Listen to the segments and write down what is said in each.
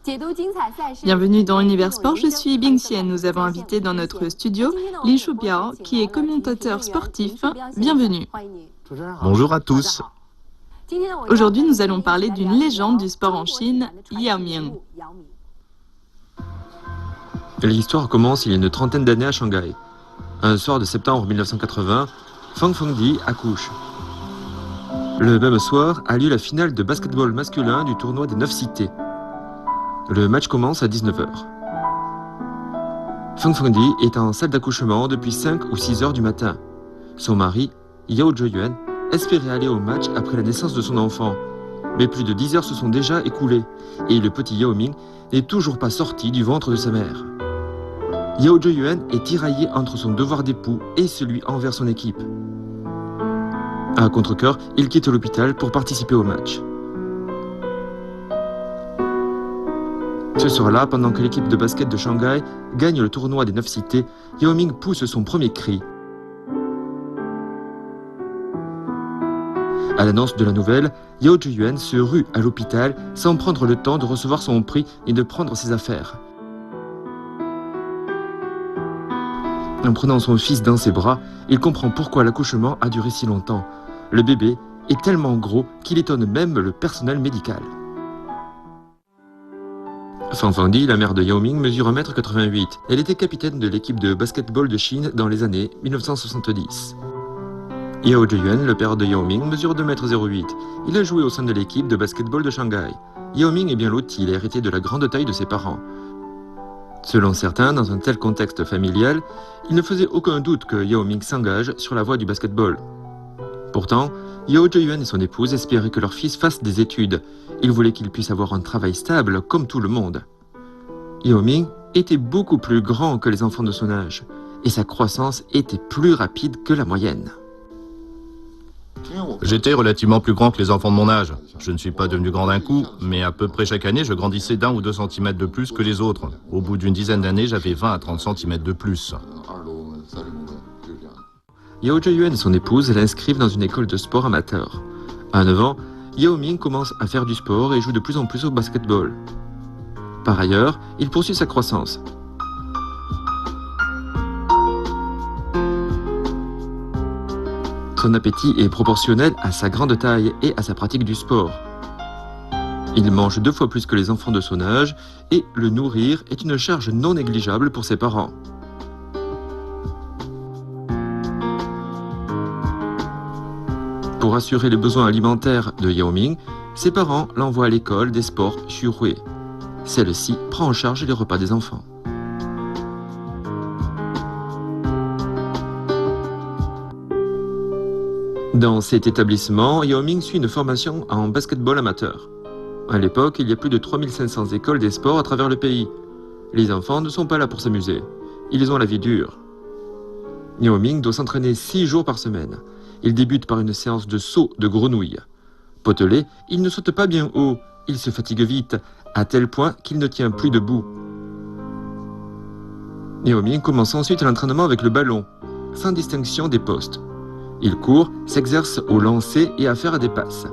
Bienvenue dans Univers Sport, je suis Bing Xian. Nous avons invité dans notre studio Li Shubiao, qui est commentateur sportif. Bienvenue. Bonjour à tous. Aujourd'hui, nous allons parler d'une légende du sport en Chine, Yao Ming. L'histoire commence il y a une trentaine d'années à Shanghai. Un soir de septembre 1980, Fang Fengdi accouche. Le même soir a lieu la finale de basketball masculin du tournoi des 9 cités. Le match commence à 19h. Fang Fengdi est en salle d'accouchement depuis 5 ou 6 heures du matin. Son mari, Yao Zheyuan, espérait aller au match après la naissance de son enfant. Mais plus de 10 heures se sont déjà écoulées et le petit Yao Ming n'est toujours pas sorti du ventre de sa mère. Yao Zheyuan est tiraillé entre son devoir d'époux et celui envers son équipe. À contre-cœur, il quitte l'hôpital pour participer au match. Ce soir-là, pendant que l'équipe de basket de Shanghai gagne le tournoi des 9 cités, Yao Ming pousse son premier cri. À l'annonce de la nouvelle, Yao Zheyuan se rue à l'hôpital sans prendre le temps de recevoir son prix et de prendre ses affaires. En prenant son fils dans ses bras, il comprend pourquoi l'accouchement a duré si longtemps. Le bébé est tellement gros qu'il étonne même le personnel médical. Fang Fengdi, la mère de Yao Ming, mesure 1,88 m. Elle était capitaine de l'équipe de basketball de Chine dans les années 1970. Yao Zheyuan, le père de Yao Ming, mesure 2,08 m. Il a joué au sein de l'équipe de basketball de Shanghai. Yao Ming est bien loti, il a hérité de la grande taille de ses parents. Selon certains, dans un tel contexte familial, il ne faisait aucun doute que Yao Ming s'engage sur la voie du basketball. Pourtant, Yao Zheyuan et son épouse espéraient que leur fils fasse des études. Ils voulaient qu'il puisse avoir un travail stable comme tout le monde. Yao Ming était beaucoup plus grand que les enfants de son âge et sa croissance était plus rapide que la moyenne. J'étais relativement plus grand que les enfants de mon âge. Je ne suis pas devenu grand d'un coup, mais à peu près chaque année, je grandissais d'1 ou 2 cm de plus que les autres. Au bout d'une dizaine d'années, j'avais 20 à 30 cm de plus. Yao Zheyuan et son épouse l'inscrivent dans une école de sport amateur. À 9 ans, Yao Ming commence à faire du sport et joue de plus en plus au basketball. Par ailleurs, il poursuit sa croissance. Son appétit est proportionnel à sa grande taille et à sa pratique du sport. Il mange 2 fois plus que les enfants de son âge et le nourrir est une charge non négligeable pour ses parents. Pour assurer les besoins alimentaires de Yao Ming, ses parents l'envoient à l'école des sports Xuhui. Celle-ci prend en charge les repas des enfants. Dans cet établissement, Yao Ming suit une formation en basketball amateur. À l'époque, il y a plus de 3500 écoles des sports à travers le pays. Les enfants ne sont pas là pour s'amuser. Ils ont la vie dure. Yao Ming doit s'entraîner 6 jours par semaine. Il débute par une séance de saut de grenouille. Potelé, il ne saute pas bien haut. Il se fatigue vite, à tel point qu'il ne tient plus debout. Yao Ming commence ensuite l'entraînement avec le ballon, sans distinction des postes. Il court, s'exerce au lancer et à faire des passes.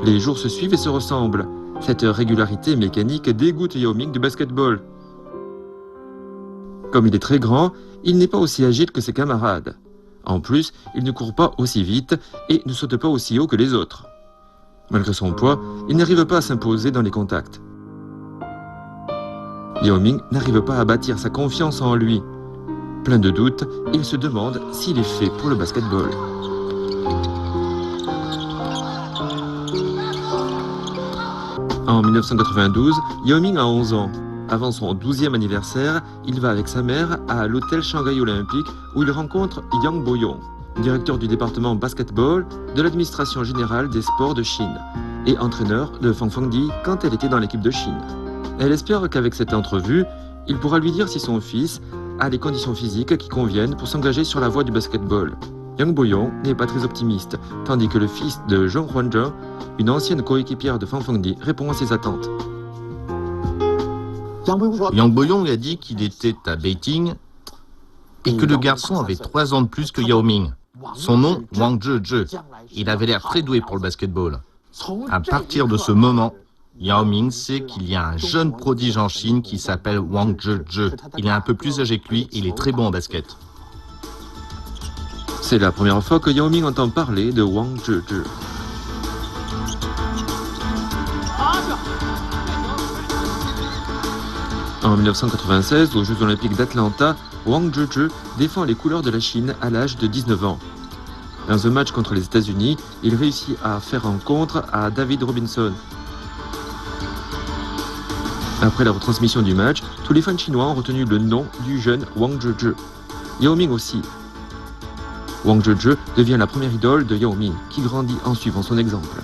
Les jours se suivent et se ressemblent. Cette régularité mécanique dégoûte Yao Ming du basketball. Comme il est très grand, il n'est pas aussi agile que ses camarades. En plus, il ne court pas aussi vite et ne saute pas aussi haut que les autres. Malgré son poids, il n'arrive pas à s'imposer dans les contacts. Yao Ming n'arrive pas à bâtir sa confiance en lui. Plein de doutes, il se demande s'il est fait pour le basketball. En 1992, Yao Ming a 11 ans. Avant son 12e anniversaire, il va avec sa mère à l'hôtel Shanghai Olympique où il rencontre Yang Boyong, directeur du département basketball de l'administration générale des sports de Chine et entraîneur de Fang Fengdi quand elle était dans l'équipe de Chine. Elle espère qu'avec cette entrevue, il pourra lui dire si son fils a les conditions physiques qui conviennent pour s'engager sur la voie du basketball. Yang Boyong n'est pas très optimiste, tandis que le fils de Zheng Huanzheng, une ancienne coéquipière de Fang Fengdi, répond à ses attentes. Yang Boyong a dit qu'il était à Beijing et que le garçon avait 3 ans de plus que Yao Ming. Son nom, Wang Zhezhe. Il avait l'air très doué pour le basketball. À partir de ce moment, Yao Ming sait qu'il y a un jeune prodige en Chine qui s'appelle Wang Zhezhe. Il est un peu plus âgé que lui et il est très bon en basket. C'est la première fois que Yao Ming entend parler de Wang Zhezhe. En 1996, aux Jeux Olympiques d'Atlanta, Wang Zhezhe défend les couleurs de la Chine à l'âge de 19 ans. Dans un match contre les États-Unis, il réussit à faire un contre à David Robinson. Après la retransmission du match, tous les fans chinois ont retenu le nom du jeune Wang Zhezhe. Yao Ming aussi. Wang Zhezhe devient la première idole de Yao Ming, qui grandit en suivant son exemple.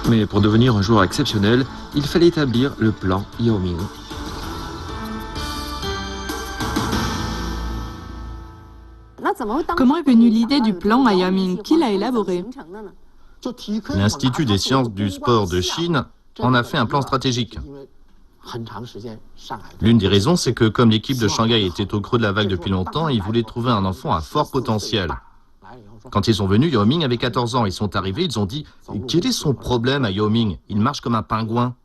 Mais pour devenir un joueur exceptionnel, il fallait établir le plan Yao Ming. Comment est venue l'idée du plan à Yao Ming? Qui l'a élaboré? L'Institut des sciences du sport de Chine en a fait un plan stratégique. L'une des raisons, c'est que comme l'équipe de Shanghai était au creux de la vague depuis longtemps, ils voulaient trouver un enfant à fort potentiel. Quand ils sont venus, Yao Ming avait 14 ans. Ils sont arrivés, ils ont dit « Quel est son problème à Yao Ming? Il marche comme un pingouin. »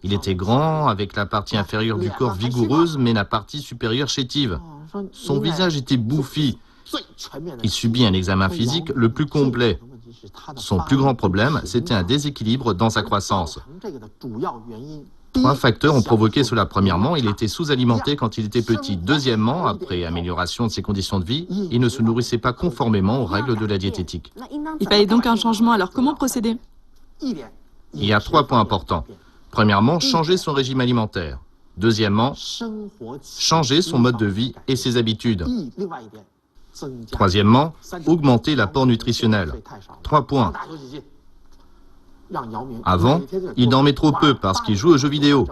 Il était grand, avec la partie inférieure du corps vigoureuse, mais la partie supérieure chétive. Son visage était bouffi. Il subit un examen physique le plus complet. Son plus grand problème, c'était un déséquilibre dans sa croissance. 3 facteurs ont provoqué cela. Premièrement, il était sous-alimenté quand il était petit. Deuxièmement, après amélioration de ses conditions de vie, il ne se nourrissait pas conformément aux règles de la diététique. Il fallait donc un changement, alors comment procéder? Il y a 3 points importants. Premièrement, changer son régime alimentaire. Deuxièmement, changer son mode de vie et ses habitudes. Troisièmement, augmenter l'apport nutritionnel. 3 points. Avant, il dormait trop peu parce qu'il joue aux jeux vidéo.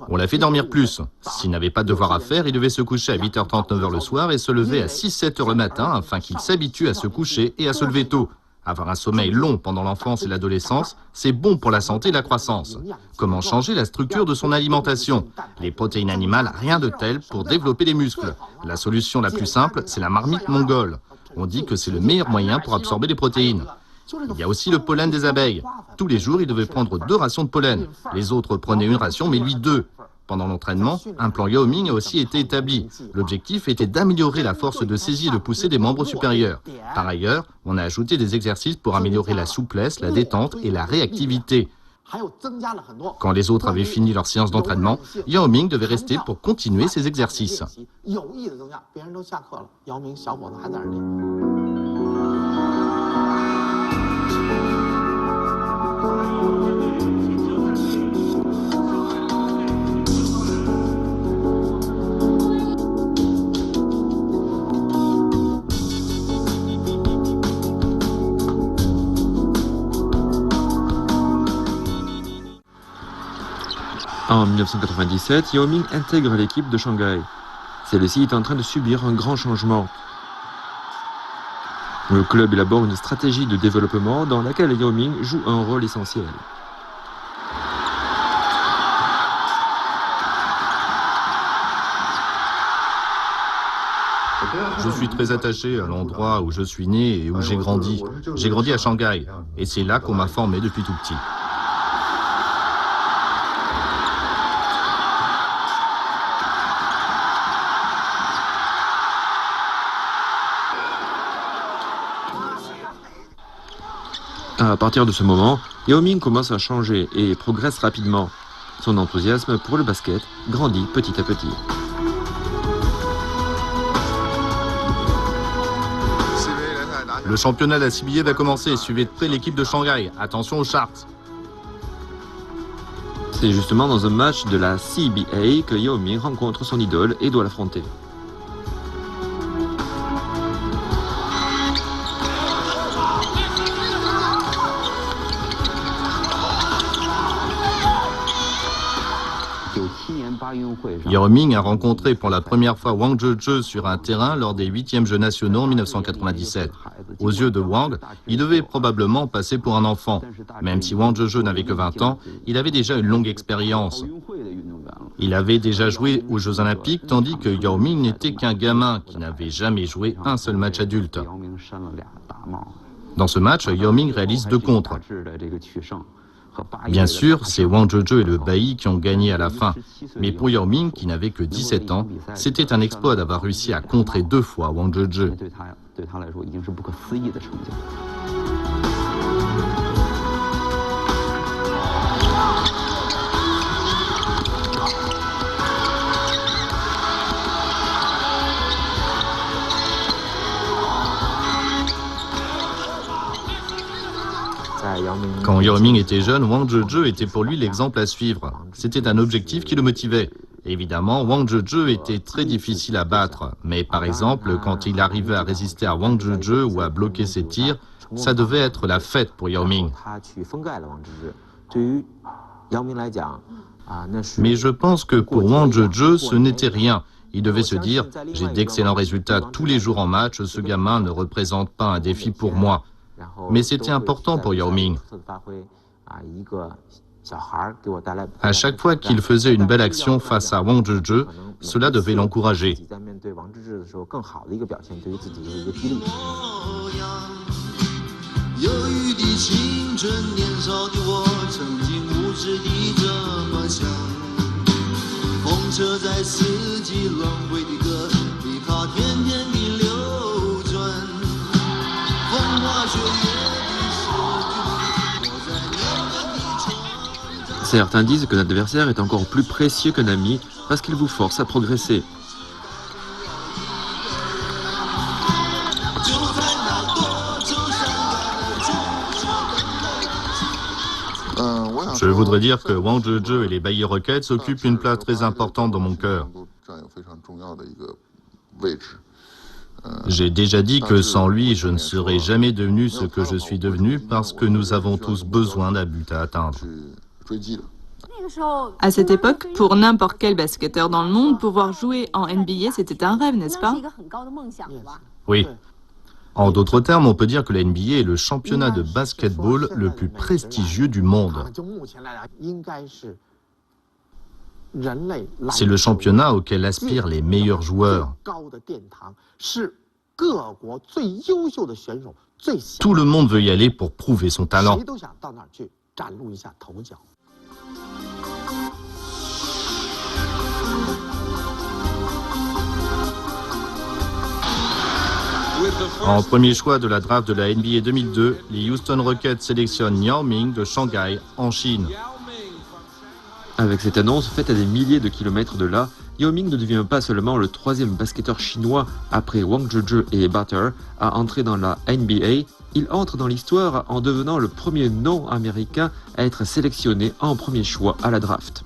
On l'a fait dormir plus. S'il n'avait pas de devoir à faire, il devait se coucher à 8h30, 9h le soir et se lever à 6-7h le matin afin qu'il s'habitue à se coucher et à se lever tôt. Avoir un sommeil long pendant l'enfance et l'adolescence, c'est bon pour la santé et la croissance. Comment changer la structure de son alimentation? Les protéines animales, rien de tel pour développer les muscles. La solution la plus simple, c'est la marmite mongole. On dit que c'est le meilleur moyen pour absorber les protéines. Il y a aussi le pollen des abeilles. Tous les jours, il devait prendre 2 rations de pollen. Les autres prenaient 1 ration, mais lui 2. Pendant l'entraînement, un plan Yao Ming a aussi été établi. L'objectif était d'améliorer la force de saisie et de poussée des membres supérieurs. Par ailleurs, on a ajouté des exercices pour améliorer la souplesse, la détente et la réactivité. Quand les autres avaient fini leur séance d'entraînement, Yao Ming devait rester pour continuer ses exercices. En 1997, Yao Ming intègre l'équipe de Shanghai. Celle-ci est en train de subir un grand changement. Le club élabore une stratégie de développement dans laquelle Yao Ming joue un rôle essentiel. Je suis très attaché à l'endroit où je suis né et où j'ai grandi. J'ai grandi à Shanghai et c'est là qu'on m'a formé depuis tout petit. À partir de ce moment, Yao Ming commence à changer et progresse rapidement. Son enthousiasme pour le basket grandit petit à petit. Le championnat de la CBA va commencer. Suivez de près l'équipe de Shanghai. Attention aux Sharks. C'est justement dans un match de la CBA que Yao Ming rencontre son idole et doit l'affronter. Yao Ming a rencontré pour la première fois Wang Zhezhe sur un terrain lors des 8e Jeux nationaux en 1997. Aux yeux de Wang, il devait probablement passer pour un enfant. Même si Wang Zhezhe n'avait que 20 ans, il avait déjà une longue expérience. Il avait déjà joué aux Jeux Olympiques, tandis que Yao Ming n'était qu'un gamin qui n'avait jamais joué un seul match adulte. Dans ce match, Yao Ming réalise 2 contres. Bien sûr, c'est Wang Zhezhe et le bailli qui ont gagné à la fin. Mais pour Yao Ming, qui n'avait que 17 ans, c'était un exploit d'avoir réussi à contrer 2 fois Wang Zhezhe. Quand Yao Ming était jeune, Wang Zhezhe était pour lui l'exemple à suivre. C'était un objectif qui le motivait. Évidemment, Wang Zhezhe était très difficile à battre. Mais par exemple, quand il arrivait à résister à Wang Zhezhe ou à bloquer ses tirs, ça devait être la fête pour Yao Ming. Mais je pense que pour Wang Zhezhe, ce n'était rien. Il devait se dire, j'ai d'excellents résultats tous les jours en match, ce gamin ne représente pas un défi pour moi. Mais c'était important pour Yao Ming. À chaque fois qu'il faisait une belle action face à Wang Zhezhe, cela devait l'encourager. Certains disent que l'adversaire est encore plus précieux qu'un ami parce qu'il vous force à progresser. Je voudrais dire que Wang Zhezhe et les Bailly Rockets occupent une place très importante dans mon cœur. J'ai déjà dit que sans lui, je ne serais jamais devenu ce que je suis devenu parce que nous avons tous besoin d'un but à atteindre. À cette époque, pour n'importe quel basketteur dans le monde, pouvoir jouer en NBA, c'était un rêve, n'est-ce pas? Oui. En d'autres termes, on peut dire que la NBA est le championnat de basketball le plus prestigieux du monde. C'est le championnat auquel aspirent les meilleurs joueurs. Tout le monde veut y aller pour prouver son talent. En premier choix de la draft de la NBA 2002, les Houston Rockets sélectionnent Yao Ming de Shanghai, en Chine. Avec cette annonce faite à des milliers de kilomètres de là, Yao Ming ne devient pas seulement le 3e basketteur chinois après Wang Zhezhe et Butter à entrer dans la NBA, il entre dans l'histoire en devenant le premier non-américain à être sélectionné en premier choix à la draft.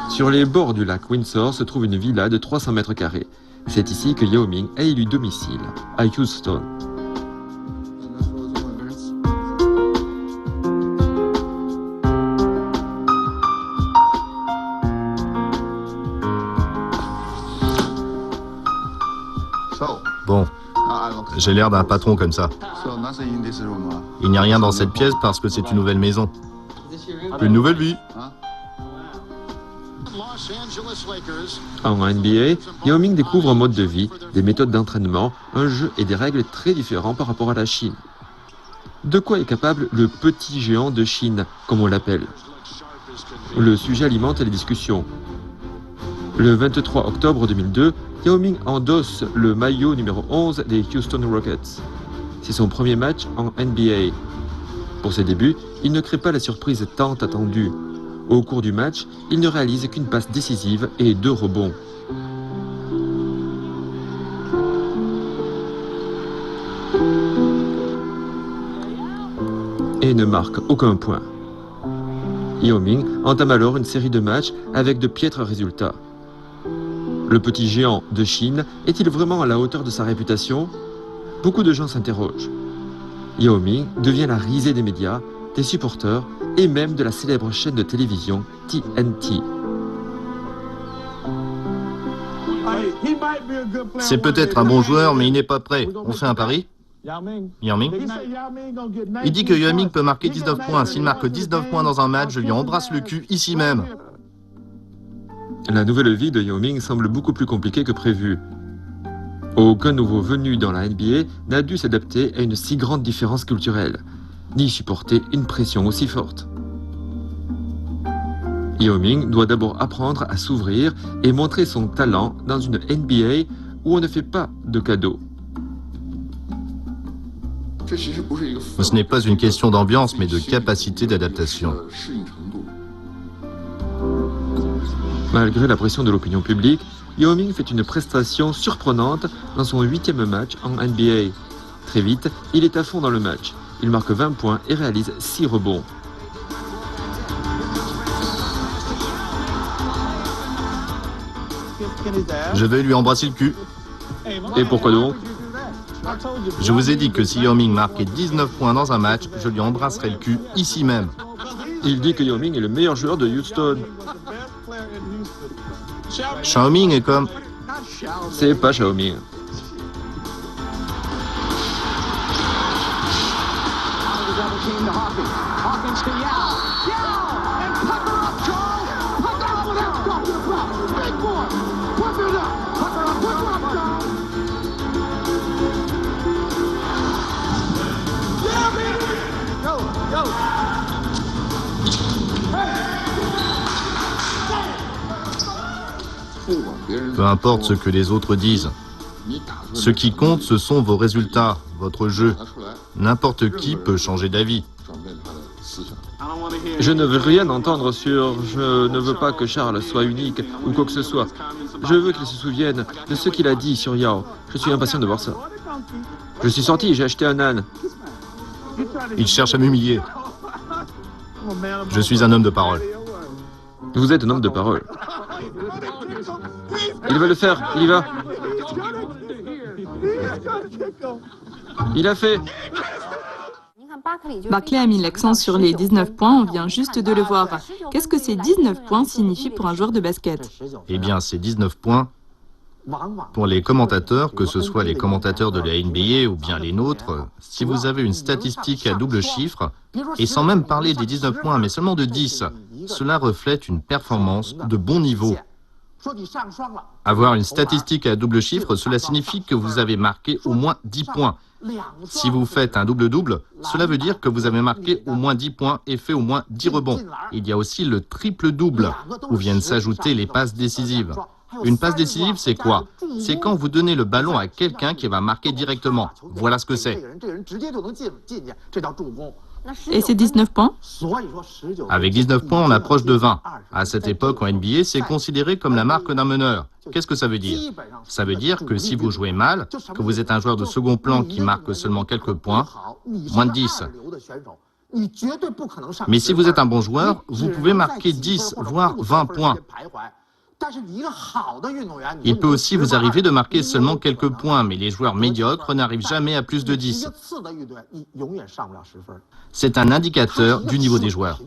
Sur les bords du lac Windsor se trouve une villa de 300 mètres carrés. C'est ici que Yao Ming a élu domicile, à Houston. Bon, j'ai l'air d'un patron comme ça. Il n'y a rien dans cette pièce parce que c'est une nouvelle maison. Une nouvelle vie. En NBA, Yao Ming découvre un mode de vie, des méthodes d'entraînement, un jeu et des règles très différents par rapport à la Chine. De quoi est capable le petit géant de Chine, comme on l'appelle? Le sujet alimente les discussions. Le 23 octobre 2002, Yao Ming endosse le maillot numéro 11 des Houston Rockets. C'est son premier match en NBA. Pour ses débuts, il ne crée pas la surprise tant attendue. Au cours du match, il ne réalise qu'une passe décisive et 2 rebonds. Et ne marque aucun point. Yao Ming entame alors une série de matchs avec de piètres résultats. Le petit géant de Chine est-il vraiment à la hauteur de sa réputation? Beaucoup de gens s'interrogent. Yao Ming devient la risée des médias, des supporters et même de la célèbre chaîne de télévision TNT. C'est peut-être un bon joueur, mais il n'est pas prêt. On fait un pari? Yao Ming? Il dit que Yao Ming peut marquer 19 points. S'il marque 19 points dans un match, je lui embrasse le cul ici même. La nouvelle vie de Yao Ming semble beaucoup plus compliquée que prévu. Aucun nouveau venu dans la NBA n'a dû s'adapter à une si grande différence culturelle, ni supporter une pression aussi forte. Yao Ming doit d'abord apprendre à s'ouvrir et montrer son talent dans une NBA où on ne fait pas de cadeaux. Ce n'est pas une question d'ambiance, mais de capacité d'adaptation. Malgré la pression de l'opinion publique, Yao Ming fait une prestation surprenante dans son 8e match en NBA. Très vite, il est à fond dans le match. Il marque 20 points et réalise 6 rebonds. Je vais lui embrasser le cul. Et pourquoi donc? Je vous ai dit que si Yao Ming marquait 19 points dans un match, je lui embrasserais le cul ici même. Il dit que Yao Ming est le meilleur joueur de Houston. Yao Ming est comme... C'est pas Yao Ming. Peu importe ce que les autres disent. Ce qui compte, ce sont vos résultats, votre jeu. N'importe qui peut changer d'avis. Je ne veux rien entendre sur « je ne veux pas que Charles soit unique » ou quoi que ce soit. Je veux qu'il se souvienne de ce qu'il a dit sur Yao. Je suis impatient de voir ça. Je suis sorti, j'ai acheté un âne. Il cherche à m'humilier. Je suis un homme de parole. Vous êtes un homme de parole. Il va le faire, il y va. Il a fait. Barclay a mis l'accent sur les 19 points, on vient juste de le voir. Qu'est-ce que ces 19 points signifient pour un joueur de basket? Eh bien, ces 19 points, pour les commentateurs, que ce soit les commentateurs de la NBA ou bien les nôtres, si vous avez une statistique à double chiffre, et sans même parler des 19 points, mais seulement de 10, cela reflète une performance de bon niveau. Avoir une statistique à double chiffre, cela signifie que vous avez marqué au moins 10 points. Si vous faites un double-double, cela veut dire que vous avez marqué au moins 10 points et fait au moins 10 rebonds. Il y a aussi le triple-double, où viennent s'ajouter les passes décisives. Une passe décisive, c'est quoi? C'est quand vous donnez le ballon à quelqu'un qui va marquer directement. Voilà ce que c'est. Et ces 19 points? Avec 19 points, on approche de 20. À cette époque, en NBA, c'est considéré comme la marque d'un meneur. Qu'est-ce que ça veut dire? Ça veut dire que si vous jouez mal, que vous êtes un joueur de second plan qui marque seulement quelques points, moins de 10. Mais si vous êtes un bon joueur, vous pouvez marquer 10, voire 20 points. Il peut aussi vous arriver de marquer seulement quelques points, mais les joueurs médiocres n'arrivent jamais à plus de 10. C'est un indicateur du niveau des joueurs.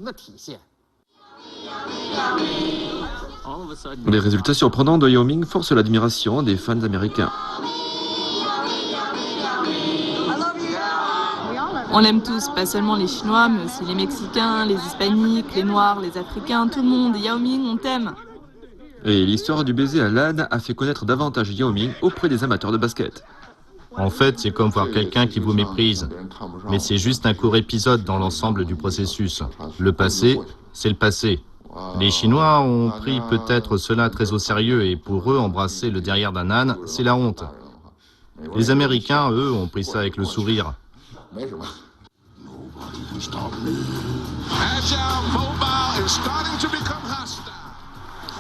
Les résultats surprenants de Yao Ming forcent l'admiration des fans américains. On l'aime tous, pas seulement les Chinois, mais aussi les Mexicains, les Hispaniques, les Noirs, les Africains, tout le monde. Yao Ming, on t'aime. Et l'histoire du baiser à l'âne a fait connaître davantage Yao Ming auprès des amateurs de basket. En fait, c'est comme voir quelqu'un qui vous méprise. Mais c'est juste un court épisode dans l'ensemble du processus. Le passé, c'est le passé. Les Chinois ont pris peut-être cela très au sérieux et pour eux, embrasser le derrière d'un âne, c'est la honte. Les Américains, eux, ont pris ça avec le sourire.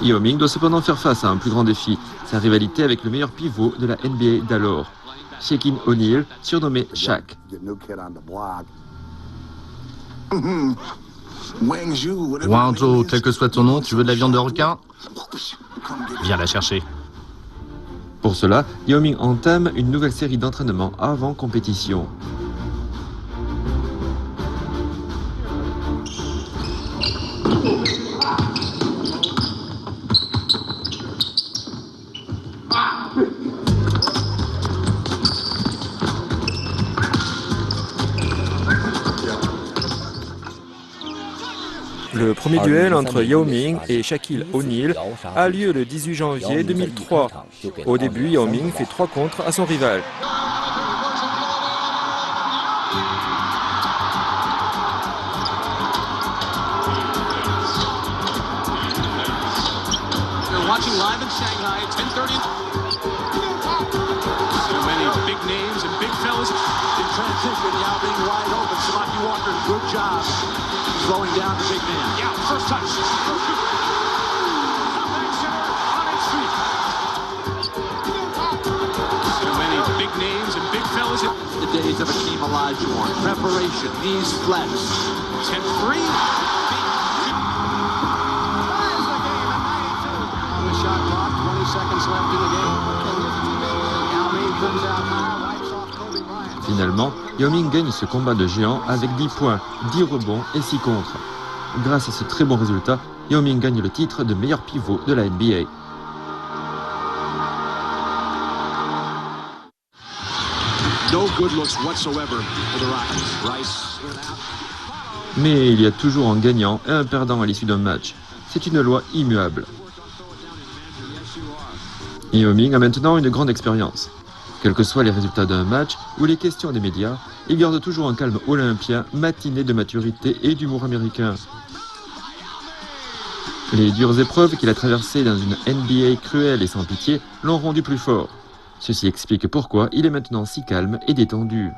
Yao Ming doit cependant faire face à un plus grand défi, sa rivalité avec le meilleur pivot de la NBA d'alors, Shaquille O'Neal, surnommé Shaq. Wangzhou, quel que soit ton nom, tu veux de la viande de requin? Viens la chercher. Pour cela, Yao Ming entame une nouvelle série d'entraînements avant compétition. Le premier duel entre Yao Ming et Shaquille O'Neal a lieu le 18 janvier 2003. Au début, Yao Ming fait 3 contres à son rival. Watching live in Shanghai, 10:30. So many big names and big fellas in transition. Yao Ming wide open. Samaki Walker, good job throwing down the big man. Yeah, first touch. Comeback center on its feet. So many big names and big fellas. The days of Akeem Olajuwon. Preparation, knees flex. 10-3. Shot clock, 20 seconds left in the game. Yao Ming comes out high, wipes off Kobe Bryant. Finalement, Yao Ming gagne ce combat de géant avec 10 points, 10 rebonds et 6 contres. Grâce à ce très bon résultat, Yao Ming gagne le titre de meilleur pivot de la NBA. No good looks whatsoever for the Rockets. Rice. Mais il y a toujours un gagnant et un perdant à l'issue d'un match. C'est une loi immuable. Yao Ming a maintenant une grande expérience. Quels que soient les résultats d'un match ou les questions des médias, il garde toujours un calme olympien matiné de maturité et d'humour américain. Les dures épreuves qu'il a traversées dans une NBA cruelle et sans pitié l'ont rendu plus fort. Ceci explique pourquoi il est maintenant si calme et détendu.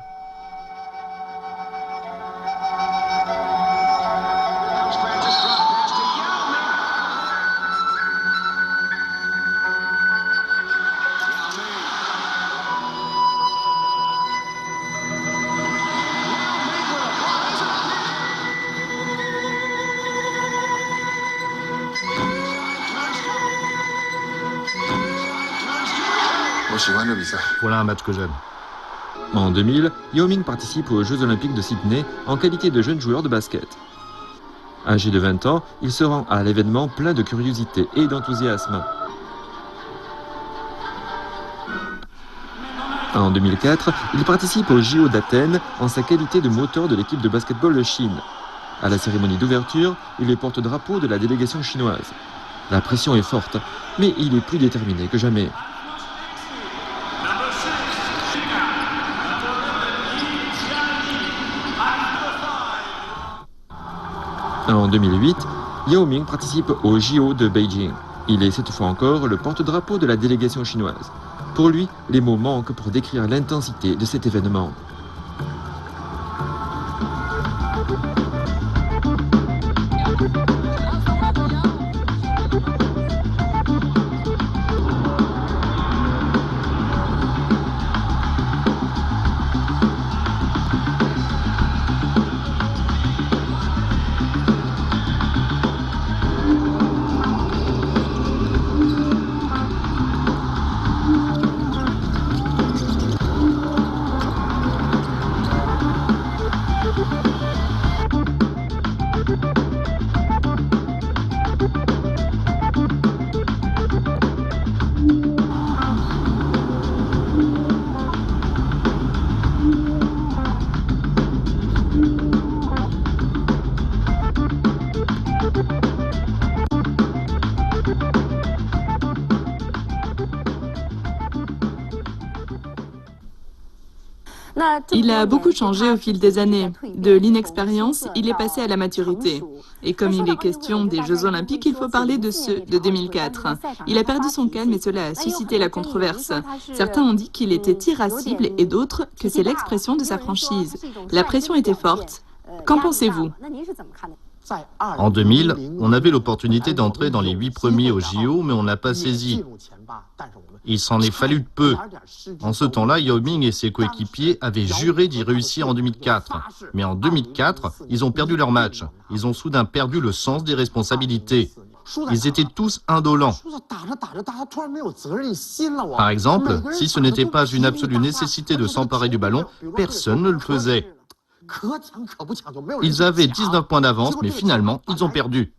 Voilà un match que j'aime. En 2000, Yao Ming participe aux Jeux Olympiques de Sydney en qualité de jeune joueur de basket. Âgé de 20 ans, il se rend à l'événement plein de curiosité et d'enthousiasme. En 2004, il participe aux JO d'Athènes en sa qualité de moteur de l'équipe de basketball de Chine. À la cérémonie d'ouverture, il est porte-drapeau de la délégation chinoise. La pression est forte, mais il est plus déterminé que jamais. En 2008, Yao Ming participe aux JO de Beijing. Il est cette fois encore le porte-drapeau de la délégation chinoise. Pour lui, les mots manquent pour décrire l'intensité de cet événement. Il a beaucoup changé au fil des années. De l'inexpérience, il est passé à la maturité. Et comme il est question des Jeux Olympiques, il faut parler de ceux de 2004. Il a perdu son calme et cela a suscité la controverse. Certains ont dit qu'il était irascible et d'autres que c'est l'expression de sa franchise. La pression était forte. Qu'en pensez-vous ? En 2000, on avait l'opportunité d'entrer dans les 8 premiers au JO, mais on n'a pas saisi. Il s'en est fallu de peu. En ce temps-là, Yao Ming et ses coéquipiers avaient juré d'y réussir en 2004. Mais en 2004, ils ont perdu leur match. Ils ont soudain perdu le sens des responsabilités. Ils étaient tous indolents. Par exemple, si ce n'était pas une absolue nécessité de s'emparer du ballon, personne ne le faisait. Ils avaient 19 points d'avance, mais finalement, ils ont perdu.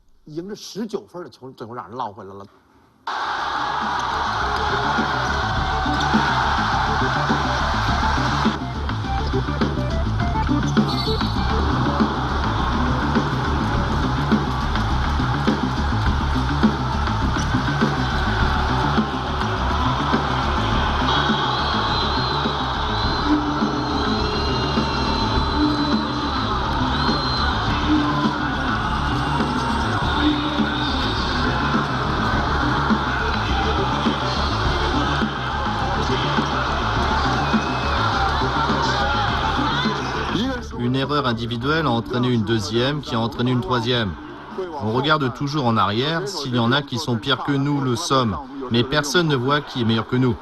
individuelle a entraîné une deuxième, qui a entraîné une troisième. On regarde toujours en arrière s'il y en a qui sont pires que nous le sommes, mais personne ne voit qui est meilleur que nous.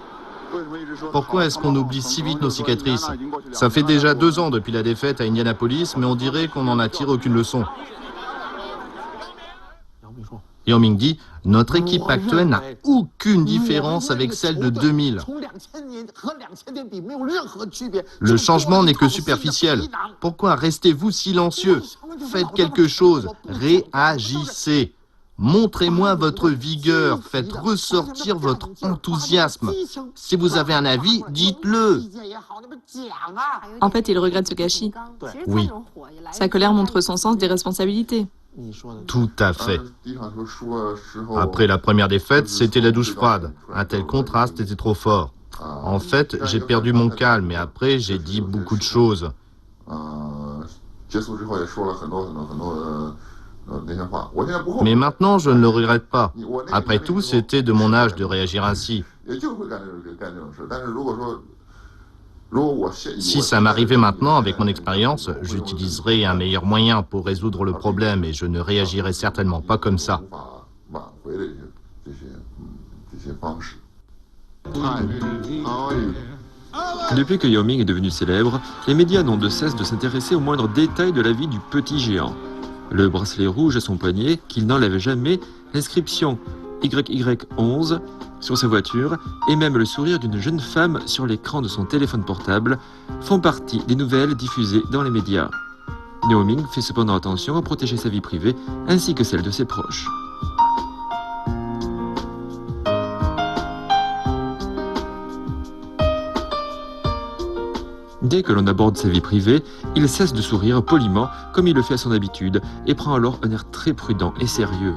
Pourquoi est-ce qu'on oublie si vite nos cicatrices? Ça fait déjà 2 ans depuis la défaite à Indianapolis, mais on dirait qu'on n'en a tiré aucune leçon. Yao Ming dit, notre équipe actuelle n'a aucune différence avec celle de 2000. Le changement n'est que superficiel. Pourquoi restez-vous silencieux? Faites quelque chose, réagissez. Montrez-moi votre vigueur, faites ressortir votre enthousiasme. Si vous avez un avis, dites-le. En fait, il regrette ce gâchis. Oui. Sa colère montre son sens des responsabilités. Tout à fait. Après la première défaite, c'était la douche froide. Un tel contraste était trop fort. En fait, j'ai perdu mon calme et après, j'ai dit beaucoup de choses. Mais maintenant, je ne le regrette pas. Après tout, c'était de mon âge de réagir ainsi. Si ça m'arrivait maintenant avec mon expérience, j'utiliserais un meilleur moyen pour résoudre le problème et je ne réagirais certainement pas comme ça. Depuis que Yao Ming est devenu célèbre, les médias n'ont de cesse de s'intéresser aux moindres détails de la vie du petit géant. Le bracelet rouge à son poignet, qu'il n'enlève jamais, l'inscription YY11 sur sa voiture et même le sourire d'une jeune femme sur l'écran de son téléphone portable font partie des nouvelles diffusées dans les médias. Yao Ming fait cependant attention à protéger sa vie privée ainsi que celle de ses proches. Dès que l'on aborde sa vie privée, il cesse de sourire poliment comme il le fait à son habitude et prend alors un air très prudent et sérieux.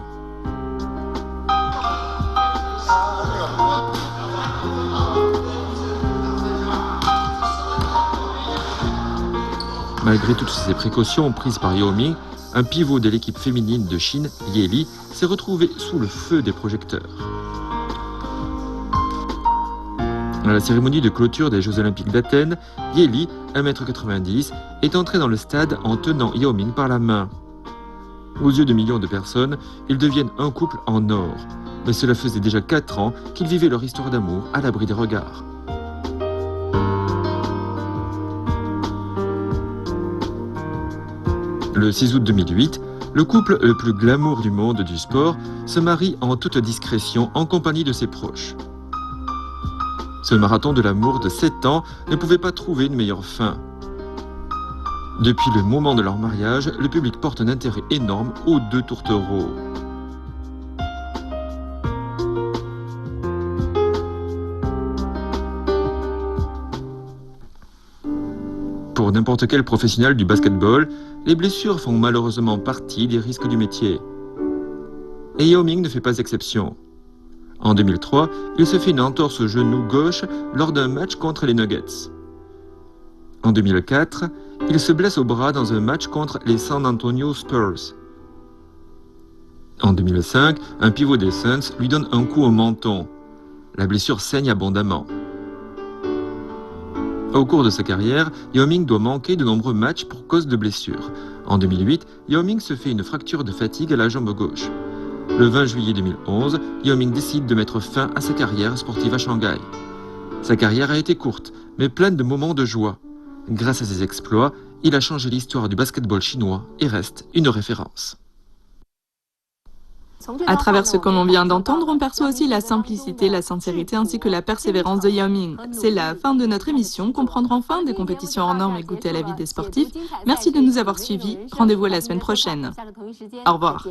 Malgré toutes ces précautions prises par Yao Ming, un pivot de l'équipe féminine de Chine, Ye Li, s'est retrouvé sous le feu des projecteurs. À la cérémonie de clôture des Jeux Olympiques d'Athènes, Ye Li, 1,90 m, est entré dans le stade en tenant Yao Ming par la main. Aux yeux de millions de personnes, ils deviennent un couple en or. Mais cela faisait déjà 4 ans qu'ils vivaient leur histoire d'amour à l'abri des regards. Le 6 août 2008, le couple le plus glamour du monde du sport se marie en toute discrétion en compagnie de ses proches. Ce marathon de l'amour de 7 ans ne pouvait pas trouver une meilleure fin. Depuis le moment de leur mariage, le public porte un intérêt énorme aux 2 tourtereaux. Pour n'importe quel professionnel du basketball, les blessures font malheureusement partie des risques du métier. Et Yao Ming ne fait pas exception. En 2003, il se fait une entorse au genou gauche lors d'un match contre les Nuggets. En 2004, il se blesse au bras dans un match contre les San Antonio Spurs. En 2005, un pivot des Suns lui donne un coup au menton. La blessure saigne abondamment. Au cours de sa carrière, Yao Ming doit manquer de nombreux matchs pour cause de blessures. En 2008, Yao Ming se fait une fracture de fatigue à la jambe gauche. Le 20 juillet 2011, Yao Ming décide de mettre fin à sa carrière sportive à Shanghai. Sa carrière a été courte, mais pleine de moments de joie. Grâce à ses exploits, il a changé l'histoire du basketball chinois et reste une référence. À travers ce que l'on vient d'entendre, on perçoit aussi la simplicité, la sincérité ainsi que la persévérance de Yao Ming. C'est la fin de notre émission. Comprendre enfin des compétitions hors normes et goûter à la vie des sportifs. Merci de nous avoir suivis. Rendez-vous la semaine prochaine. Au revoir.